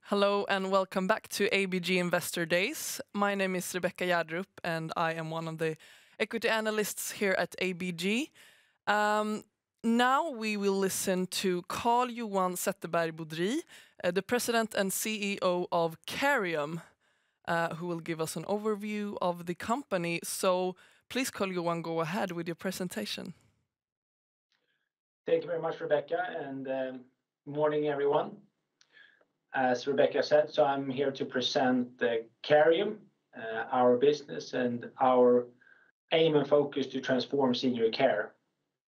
Hello and welcome back to ABG Investor Days. My name is Rebecca Järdrup and I am one of the equity analysts here at ABG. Now we will listen to Carl-Johan Zetterberg-Bodri, the president and CEO of Carium, who will give us an overview of the company. So please, Carl-Johan, go ahead with your presentation. Thank you very much, Rebecca, and morning, everyone. As Rebecca said, so I'm here to present the Carium, our business and our aim and focus to transform senior care.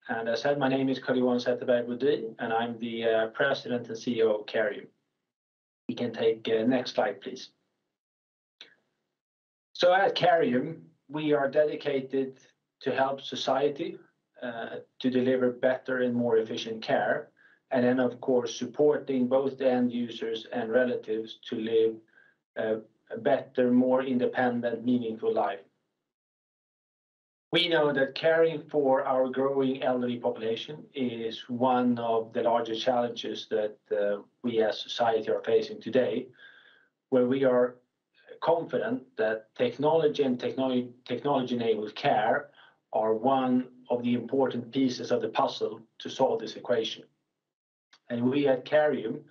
And as I said, my name is Carl-Johan Zetterberg-Bodri, and I'm the president and CEO of Carium. We can take next slide, please. So at Carium, we are dedicated to help society to deliver better and more efficient care. And then, of course, supporting both the end users and relatives to live a better, more independent, meaningful life. We know that caring for our growing elderly population is one of the largest challenges that we as society are facing today, where we are confident that technology and technology-enabled care are one of the important pieces of the puzzle to solve this equation. And we at Carium,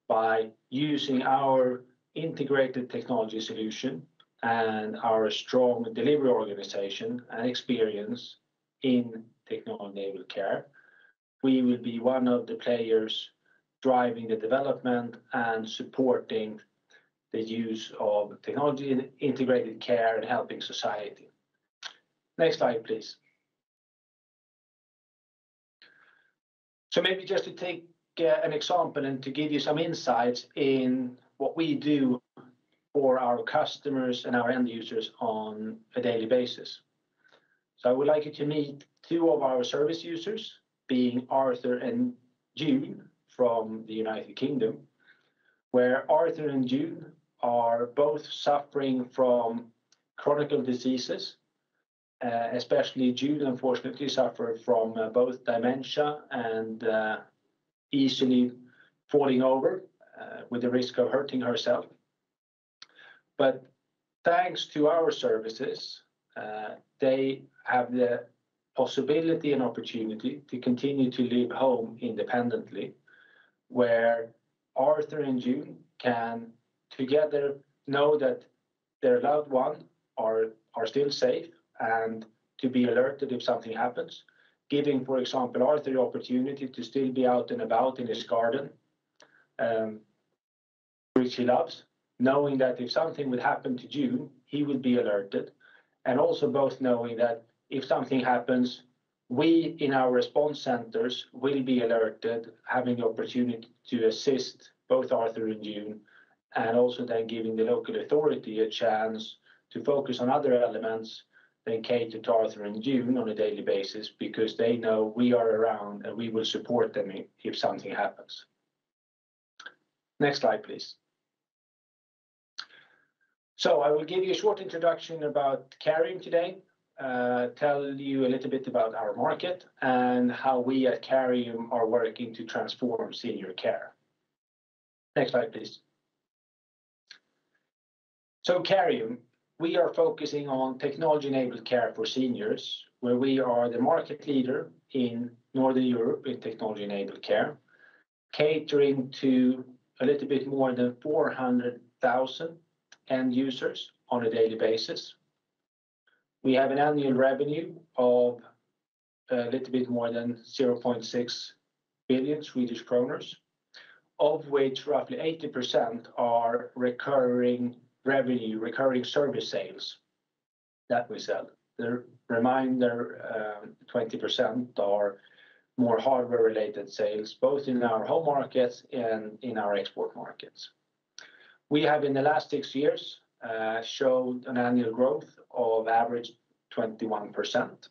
by using our integrated technology solution and our strong delivery organization and experience in technology-enabled care, we will be one of the players driving the development and supporting the use of technology and integrated care and helping society. Next slide, please. So maybe just to take an example and to give you some insights in what we do for our customers and our end users on a daily basis. So I would like you to meet two of our service users, being Arthur and June from the United Kingdom, where Arthur and June are both suffering from chronic diseases. Especially June, unfortunately, suffered from both dementia and easily falling over with the risk of hurting herself. But thanks to our services, they have the possibility and opportunity to continue to live home independently, where Arthur and June can together know that their loved one are still safe and to be alerted if something happens, giving, for example, Arthur the opportunity to still be out and about in his garden, which he loves, knowing that if something would happen to June, he would be alerted, and also both knowing that if something happens, we in our response centers will be alerted, having the opportunity to assist both Arthur and June, and also then giving the local authority a chance to focus on other elements than cater to Arthur and June on a daily basis, because they know we are around and we will support them if something happens. Next slide, please. So I will give you a short introduction about Carium today, tell you a little bit about our market and how we at Carium are working to transform senior care. Next slide, please. So Carium, we are focusing on technology-enabled care for seniors, where we are the market leader in Northern Europe in technology-enabled care, catering to a little bit more than 400,000 end users on a daily basis. We have an annual revenue of a little bit more than 0.6 billion Swedish kronor, of which roughly 80% are recurring revenue, recurring service sales that we sell. The remainder, 20% are more hardware-related sales, both in our home markets and in our export markets. We have, in the last 6 years, showed an annual growth of average 21%.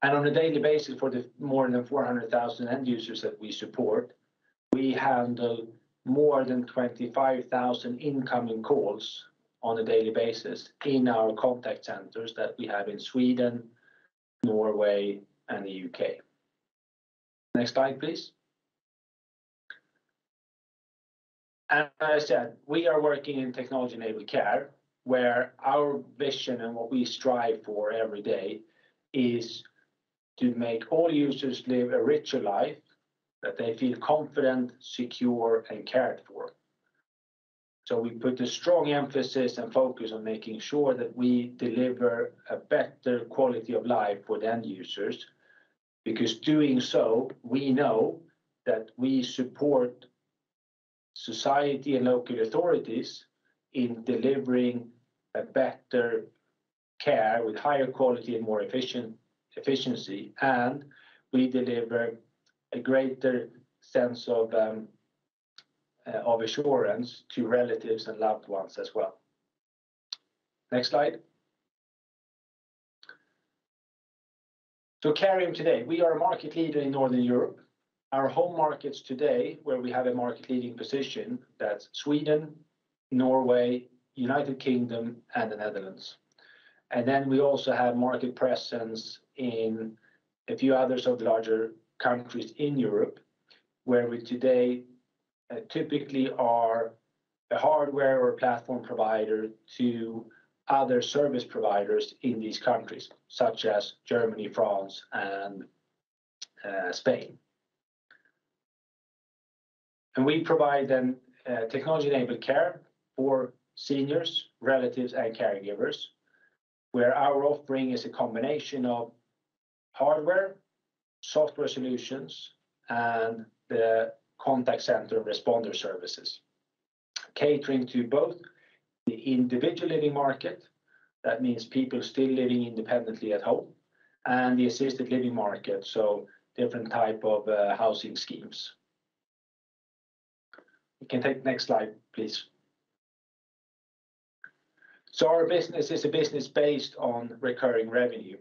And on a daily basis, for the more than 400,000 end users that we support, we handle more than 25,000 incoming calls on a daily basis in our contact centers that we have in Sweden, Norway, and the UK. Next slide, please. And as I said, we are working in technology-enabled care, where our vision and what we strive for every day is to make all users live a richer life, that they feel confident, secure, and cared for. So we put a strong emphasis and focus on making sure that we deliver a better quality of life for the end users, because doing so, we know that we support society and local authorities in delivering a better care with higher quality and more efficiency, and we deliver a greater sense of assurance to relatives and loved ones as well. Next slide. So Carium today, we are a market leader in Northern Europe. Our home markets today, where we have a market leading position, that's Sweden, Norway, United Kingdom, and the Netherlands. And then we also have market presence in a few others of the larger countries in Europe, where we today typically are a hardware or platform provider to other service providers in these countries, such as Germany, France, and Spain. And we provide then technology-enabled care for seniors, relatives, and caregivers, where our offering is a combination of hardware, software solutions, and the contact center and responder services, catering to both the individual living market, that means people still living independently at home, and the assisted living market, so different type of housing schemes. You can take the next slide, please. So our business is a business based on recurring revenue.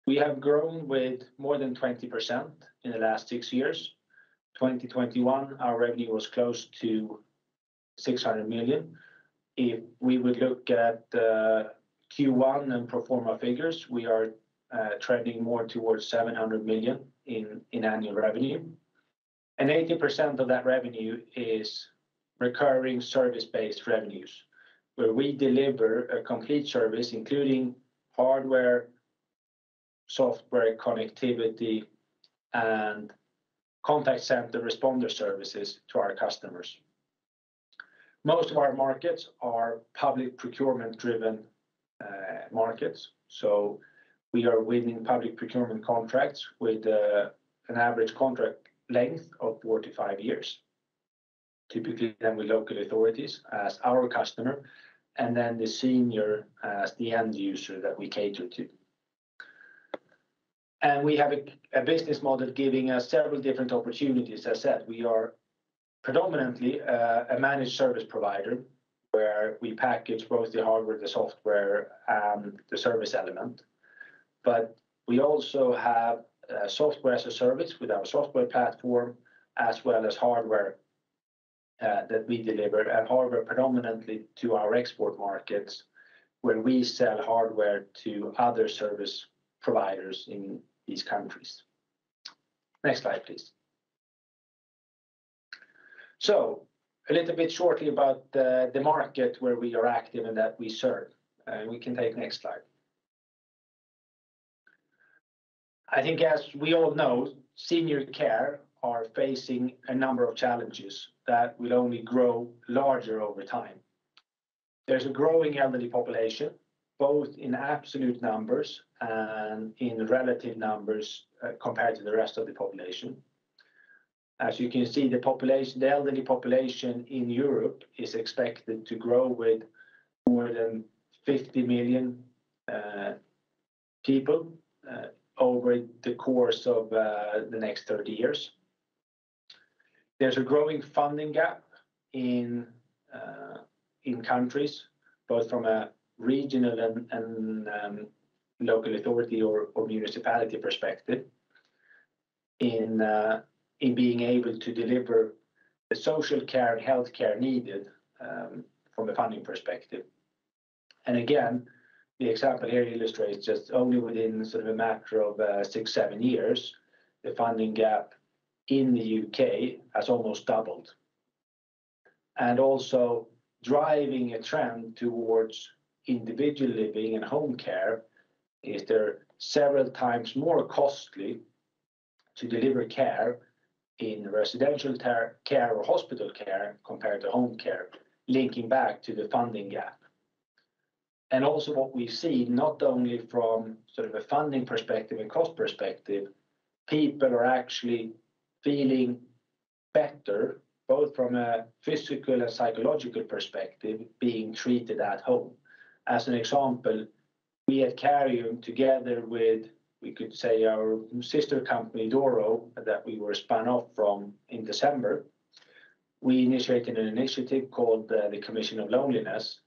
We have grown with more than 20% in the last 6 years. 2021, our revenue was close to 600 million. If we would look at Q1 and pro forma figures, we are trending more towards 700 million in annual revenue. And 80% of that revenue is recurring service-based revenues, where we deliver a complete service, including hardware, software, connectivity, and contact center responder services to our customers. Most of our markets are public procurement-driven markets, so we are winning public procurement contracts with an average contract length of 4 to 5 years, typically then with local authorities as our customer, and then the senior as the end user that we cater to. And we have a business model giving us several different opportunities. As I said, we are predominantly a managed service provider, where we package both the hardware, the software, and the service element. But we also have software as a service with our software platform, as well as hardware that we deliver, and hardware predominantly to our export markets, where we sell hardware to other service providers in these countries. Next slide, please. So a little bit shortly about the market where we are active and that we serve. We can take next slide. I think, as we all know, senior care are facing a number of challenges that will only grow larger over time. There's a growing elderly population, both in absolute numbers and in relative numbers compared to the rest of the population. As you can see, the elderly population in Europe is expected to grow with more than 50 million people over the course of the next 30 years. There's a growing funding gap in countries, both from a regional and local authority or municipality perspective, in being able to deliver the social care and health care needed from a funding perspective. And again, the example here illustrates just only within sort of a matter of 6-7 years, the funding gap in the UK has almost doubled. and also driving a trend towards individual living and home care is they're several times more costly to deliver care in residential care or hospital care compared to home care, linking back to the funding gap. And also what we see, not only from sort of a funding perspective and cost perspective, people are actually feeling better, both from a physical and psychological perspective, being treated at home. As an example, we at Carium, together with, we could say, our sister company Doro, that we were spun off from in December, we initiated an initiative called the Commission of Loneliness.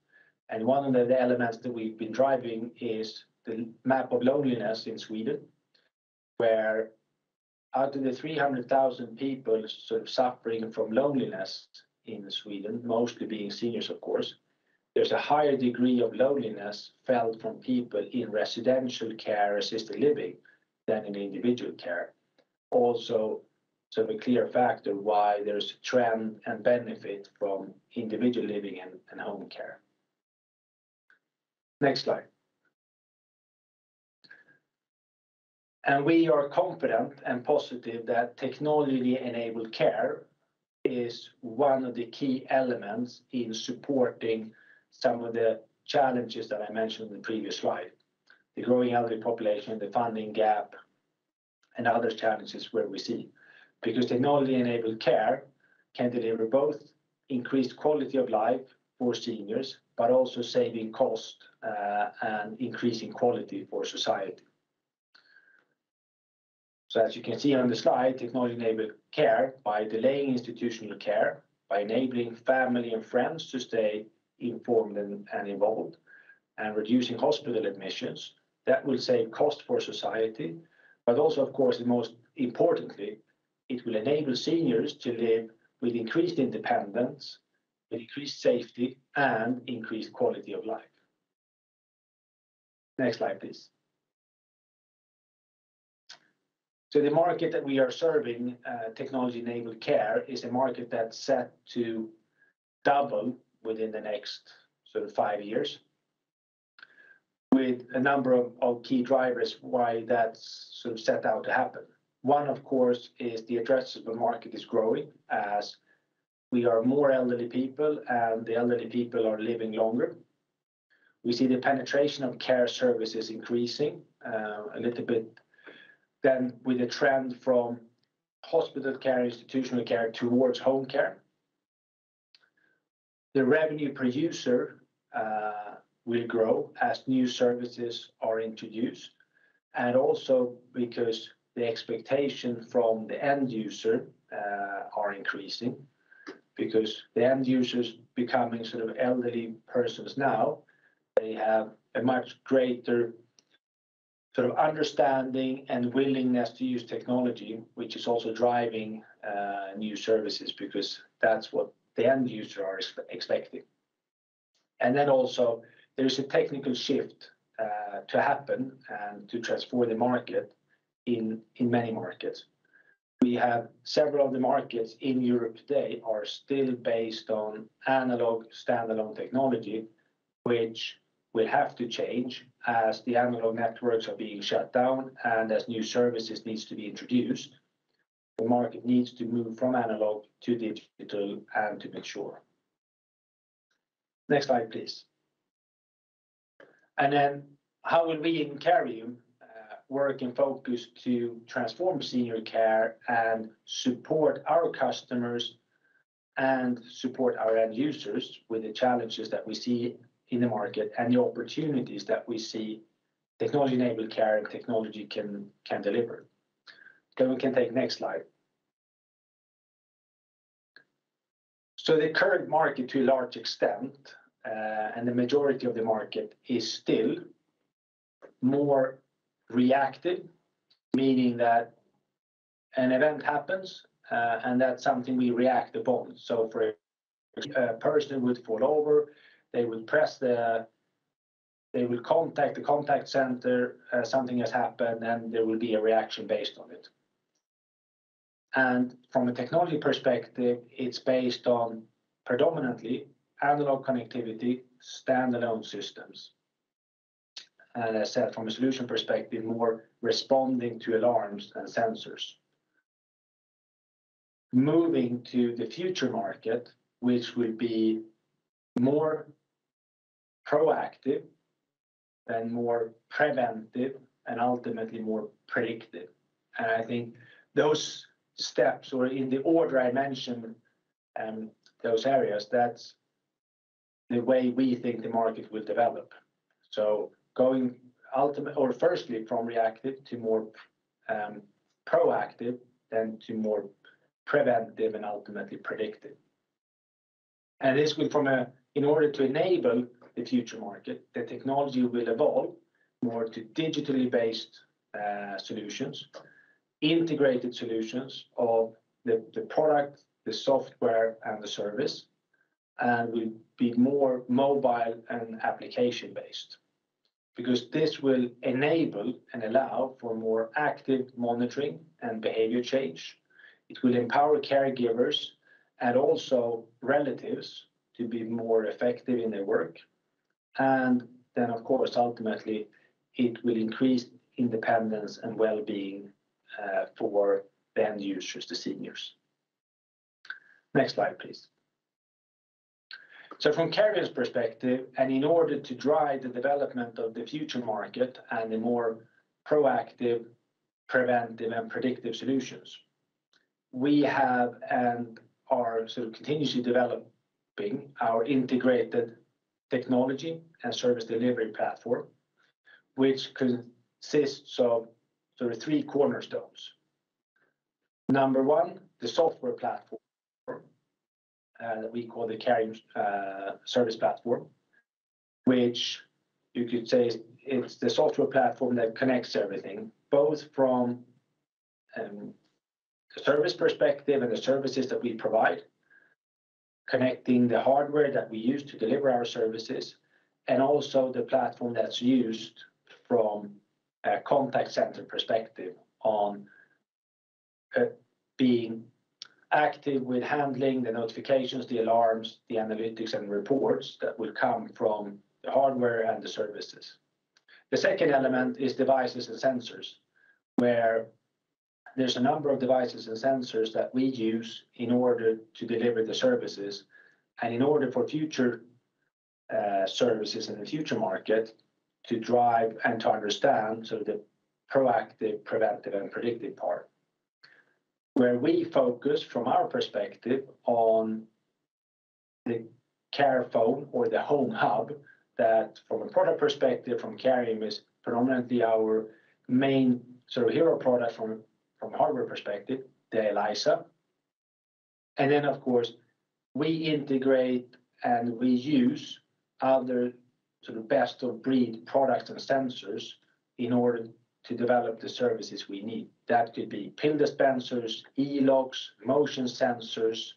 And one of the elements that we've been driving is the map of loneliness in Sweden, where out of the 300,000 people sort of suffering from loneliness in Sweden, mostly being seniors, of course, there's a higher degree of loneliness felt from people in residential care, assisted living, than in individual care. Also, sort of a clear factor why there's a trend and benefit from individual living and home care. Next slide. And we are confident and positive that technology-enabled care is one of the key elements in supporting some of the challenges that I mentioned in the previous slide. The growing elderly population, the funding gap, and other challenges where we see. Because technology-enabled care can deliver both increased quality of life for seniors, but also saving cost and increasing quality for society. So as you can see on the slide, technology-enabled care, by delaying institutional care, by enabling family and friends to stay informed and involved, and reducing hospital admissions, that will save cost for society, but also, of course, and most importantly, it will enable seniors to live with increased independence, with increased safety, and increased quality of life. Next slide, please. So the market that we are serving, technology-enabled care, is a market that's set to double within the next sort of 5 years, with a number of key drivers why that's sort of set out to happen. One, of course, is the addressable market is growing as we are more elderly people and the elderly people are living longer. We see the penetration of care services increasing a little bit, then with a trend from hospital care, institutional care towards home care. The revenue per user will grow as new services are introduced, and also because the expectation from the end user are increasing, because the end users becoming sort of elderly persons now, they have a much greater sort of understanding and willingness to use technology, which is also driving new services, because that's what the end user are expecting. And then also there's a technical shift to happen and to transform the market in many markets. We have several of the markets in Europe today are still based on analog standalone technology, which will have to change as the analog networks are being shut down and as new services needs to be introduced. The market needs to move from analog to digital and to mature. Next slide, please. And then how will we in Carium work and focus to transform senior care and support our customers and support our end users with the challenges that we see in the market and the opportunities that we see technology-enabled care and technology can deliver. Then we can take next slide. So the current market, to a large extent, and the majority of the market is still more reactive, meaning that an event happens and that's something we react upon. So for a person would fall over, they will contact the contact center, something has happened, and there will be a reaction based on it. And from a technology perspective, it's based on predominantly analog connectivity, standalone systems. And as I said, from a solution perspective, more responding to alarms and sensors. Moving to the future market, which will be more proactive and more preventive and ultimately more predictive. And I think those steps, or in the order I mentioned, those areas, that's the way we think the market will develop. So going firstly from reactive to more proactive, then to more preventive and ultimately predictive. And this will in order to enable the future market, the technology will evolve more to digitally based solutions, integrated solutions of the product, the software, and the service, and will be more mobile and application based. Because this will enable and allow for more active monitoring and behavior change. It will empower caregivers and also relatives to be more effective in their work. And then, of course, ultimately, it will increase independence and well-being for the end users, the seniors. Next slide, please. So from Carium's perspective, and in order to drive the development of the future market and the more proactive, preventive, and predictive solutions, we have and are sort of continuously developing our integrated technology and service delivery platform, which consists of sort of three cornerstones. Number one, the software platform that we call the Carium service platform, which you could say it's the software platform that connects everything, both from the service perspective and the services that we provide, connecting the hardware that we use to deliver our services, and also the platform that's used from a contact center perspective on being active with handling the notifications, the alarms, the analytics and reports that will come from the hardware and the services. The second element is devices and sensors, where there's a number of devices and sensors that we use in order to deliver the services, and in order for future services in the future market to drive and to understand sort of the proactive, preventive, and predictive part, where we focus from our perspective on the care phone or the home hub that, from a product perspective, from Carium is predominantly our main sort of hero product from a hardware perspective, the ELISA. And then, of course, we integrate and we use other sort of best of breed products and sensors in order to develop the services we need. That could be pill dispensers, e-locks, motion sensors,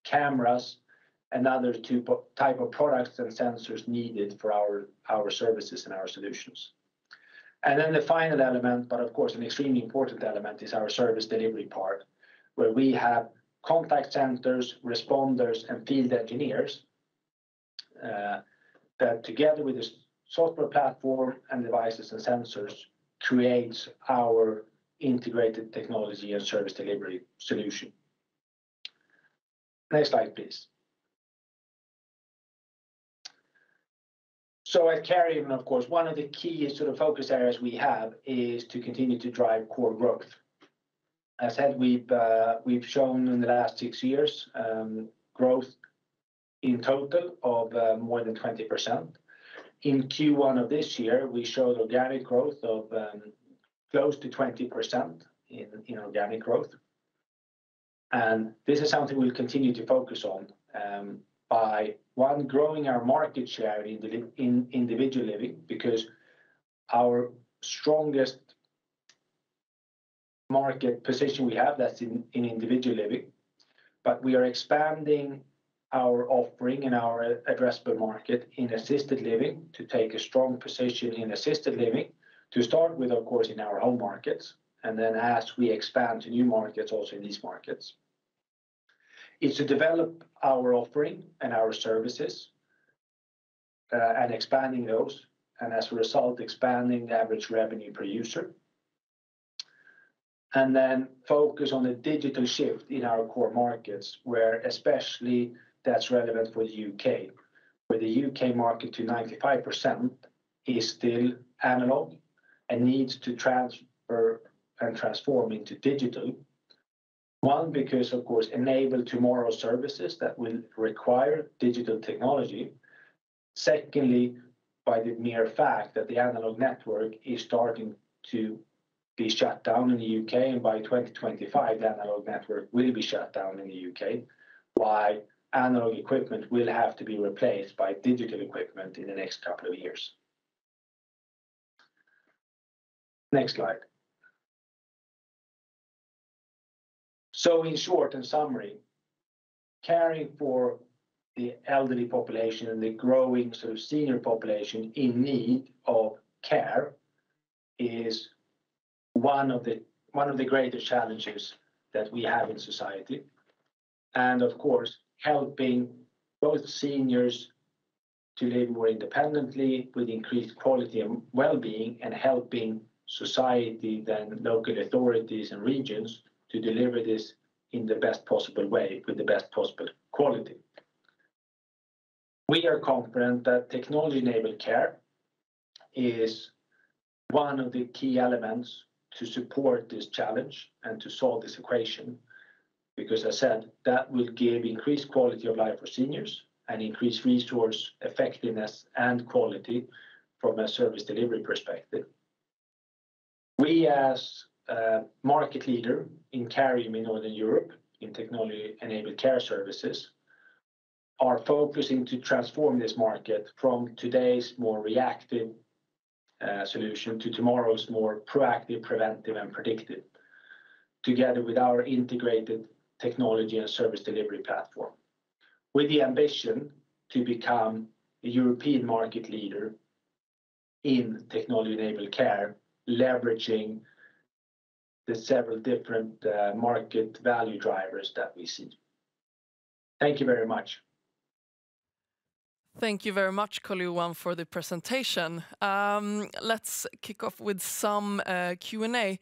cameras, and other type of products and sensors needed for our services and our solutions. And then the final element, but of course an extremely important element, is our service delivery part, where we have contact centers, responders, and field engineers that together with the software platform and devices and sensors creates our integrated technology and service delivery solution. Next slide, please. So at Carium, of course, one of the key sort of focus areas we have is to continue to drive core growth. As I said, we've shown in the last 6 years growth in total of more than 20%. In Q1 of this year, we showed organic growth of close to 20% in organic growth. And this is something we'll continue to focus on by, one, growing our market share in individual living, because our strongest market position we have, that's in individual living. But we are expanding our offering in our addressable market in assisted living to take a strong position in assisted living, to start with, of course, in our home markets, and then as we expand to new markets, also in these markets. is to develop our offering and our services and expanding those, and as a result, expanding the average revenue per user. And then focus on the digital shift in our core markets, where especially that's relevant for the UK, where the UK market to 95% is still analog and needs to transfer and transform into digital. One, because of course enable tomorrow's services that will require digital technology. Secondly, by the mere fact that the analog network is starting to be shut down in the UK, and by 2025 the analog network will be shut down in the UK, while analog equipment will have to be replaced by digital equipment in the next couple of years. Next slide. So in short and summary, caring for the elderly population and the growing sort of senior population in need of care is one of the greater challenges that we have in society. And of course, helping both seniors to live more independently with increased quality and well-being, and helping society, then local authorities and regions, to deliver this in the best possible way with the best possible quality. We are confident that technology-enabled care is one of the key elements to support this challenge and to solve this equation, because as I said, that will give increased quality of life for seniors and increased resource effectiveness and quality from a service delivery perspective. We, as a market leader in Carium in Northern Europe in technology-enabled care services, are focusing to transform this market from today's more reactive solution to tomorrow's more proactive, preventive, and predictive, together with our integrated technology and service delivery platform, with the ambition to become a European market leader in technology-enabled care, leveraging the several different market value drivers that we see. Thank you very much. Thank you very much, Carl-Johan, for the presentation. Let's kick off with some Q&A.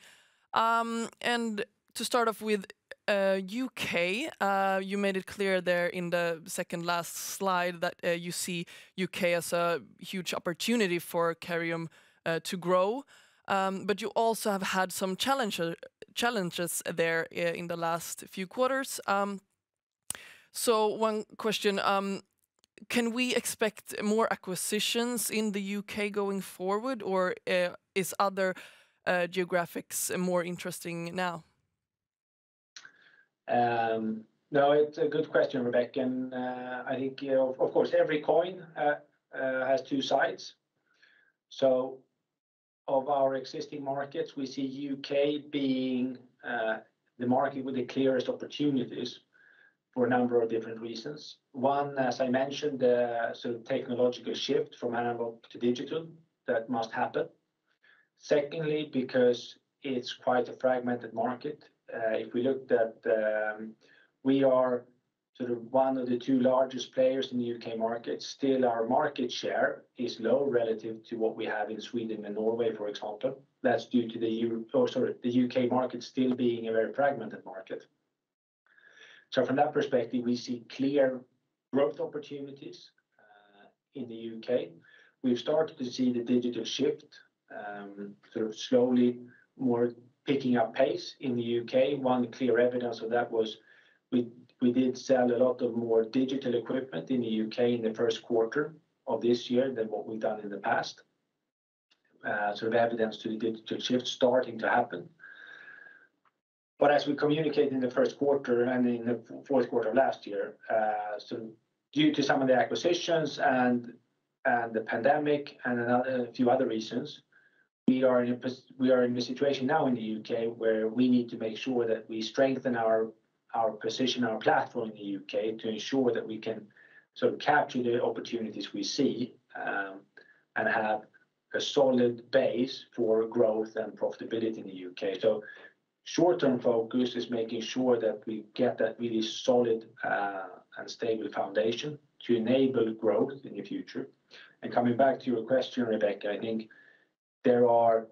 And to start off with UK, you made it clear there in the second last slide that you see UK as a huge opportunity for Carium to grow. But you also have had some challenges there in the last few quarters. So one question, can we expect more acquisitions in the UK going forward, or is other geographics more interesting now? No, it's a good question, Rebecca. And I think, of course, every coin has two sides. So of our existing markets, we see UK being the market with the clearest opportunities for a number of different reasons. One, as I mentioned, the sort of technological shift from analog to digital that must happen. Secondly, because it's quite a fragmented market. If we looked at, we are sort of one of the two largest players in the UK market. Still, our market share is low relative to what we have in Sweden and Norway, for example. That's due to the UK market still being a very fragmented market. So from that perspective, we see clear growth opportunities in the UK. We've started to see the digital shift sort of slowly more picking up pace in the UK. One clear evidence of that was we did sell a lot of more digital equipment in the UK in the first quarter of this year than what we've done in the past. Sort of evidence to the digital shift starting to happen. But as we communicated in the first quarter and in the fourth quarter of last year, so due to some of the acquisitions and the pandemic and a few other reasons, we are in a situation now in the UK where we need to make sure that we strengthen our position, our platform in the UK, to ensure that we can sort of capture the opportunities we see and have a solid base for growth and profitability in the UK. So Short-term focus is making sure that we get that really solid and stable foundation to enable growth in the future. And coming back to your question, Rebecca, I think there are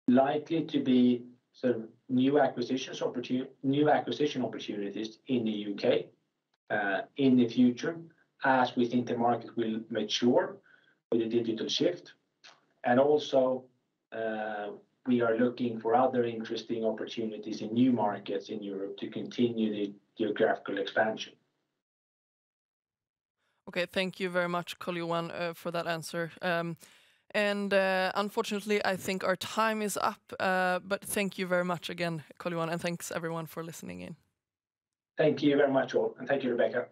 likely to be sort of new acquisition opportunities in the UK in the future, as we think the market will mature with the digital shift. And also, we are looking for other interesting opportunities in new markets in Europe to continue the geographical expansion. Okay, thank you very much, Carl-Johan, for that answer. And unfortunately, I think our time is up, but thank you very much again, Carl-Johan, and thanks everyone for listening in. Thank you very much all, and thank you, Rebecca.